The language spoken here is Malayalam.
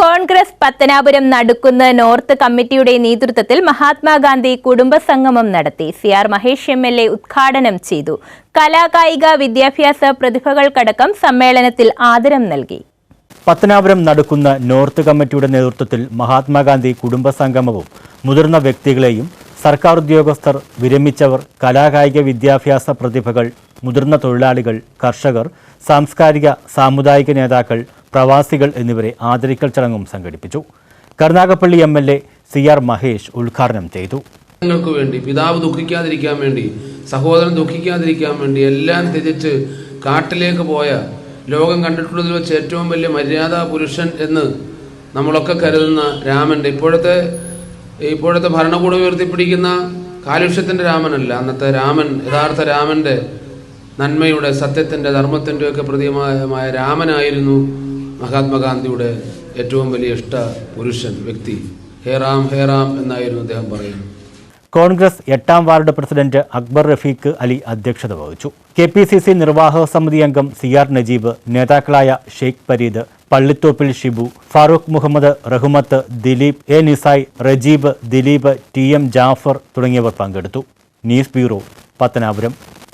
കോൺഗ്രസ് പത്തനാപുരം നടുക്കുന്ന് നോർത്ത് കമ്മിറ്റിയുടെ നേതൃത്വത്തിൽ മഹാത്മാഗാന്ധി കുടുംബസംഗമം നടത്തി. CR മഹേഷ് MLA ഉദ്ഘാടനം ചെയ്തു. കലാകായിക വിദ്യാഭ്യാസ പ്രതിഭകൾക്കടക്കം സമ്മേളനത്തിൽ ആദരം നൽകി. പത്തനാപുരം നടുക്കുന്ന് നോർത്ത് കമ്മിറ്റിയുടെ നേതൃത്വത്തിൽ മഹാത്മാഗാന്ധി കുടുംബസംഗമവും മുതിർന്ന വ്യക്തികളെയും സർക്കാർ ഉദ്യോഗസ്ഥർ, വിരമിച്ചവർ, കലാകായിക വിദ്യാഭ്യാസ പ്രതിഭകൾ, മുതിർന്ന തൊഴിലാളികൾ, കർഷകർ, സാംസ്കാരിക സാമുദായിക നേതാക്കൾ, പ്രവാസികൾ എന്നിവരെ ആദരിക്കൽ ചടങ്ങും സംഘടിപ്പിച്ചു. കരുനാഗപ്പള്ളി MLA CR മഹേഷ് ഉദ്ഘാടനം ചെയ്തു. നിങ്ങൾക്ക് വേണ്ടി, പിതാവ് ദുഃഖിക്കാതിരിക്കാൻ വേണ്ടി, സഹോദരൻ ദുഃഖിക്കാതിരിക്കാൻ വേണ്ടി എല്ലാം ത്യജിച്ച് കാട്ടിലേക്ക് പോയ, ലോകം കണ്ടിട്ടുള്ളതിൽ വെച്ച് ഏറ്റവും വലിയ മര്യാദാ പുരുഷൻ എന്ന് നമ്മളൊക്കെ കരുതുന്ന രാമൻ്റെ ഇപ്പോഴത്തെ ഭരണകൂടം ഉയർത്തിപ്പിടിക്കുന്ന കാലുഷ്യത്തിൻ്റെ രാമനല്ല, അന്നത്തെ രാമൻ, യഥാർത്ഥ രാമൻ്റെ, നന്മയുടെ, സത്യത്തിൻ്റെ, ധർമ്മത്തിൻ്റെ ഒക്കെ പ്രതീകമായ രാമനായിരുന്നു മഹാത്മാഗാന്ധിയുടെ ഏറ്റവും വലിയ ഇഷ്ട പുരുഷൻ, വ്യക്തി. ഹേ റാം എന്നായിരുന്നു അദ്ദേഹം പറയുന്നത്. കോൺഗ്രസ് 8ാം വാർഡ് പ്രസിഡന്റ് അക്ബർ റഫീഖ് അലി അധ്യക്ഷത വഹിച്ചു. KPCC നിർവാഹക സമിതി അംഗം CR നജീബ്, നേതാക്കളായ ഷെയ്ഖ് പരീദ്, പള്ളിത്തോപ്പിൽ ഷിബു, ഫാറൂഖ് മുഹമ്മദ്, റഹ്മത്ത്, ദിലീപ്, നിസായ്, റജീബ്, ദിലീപ്, TM ജാഫർ തുടങ്ങിയവർ പങ്കെടുത്തു. News bureau, Pathanapuram.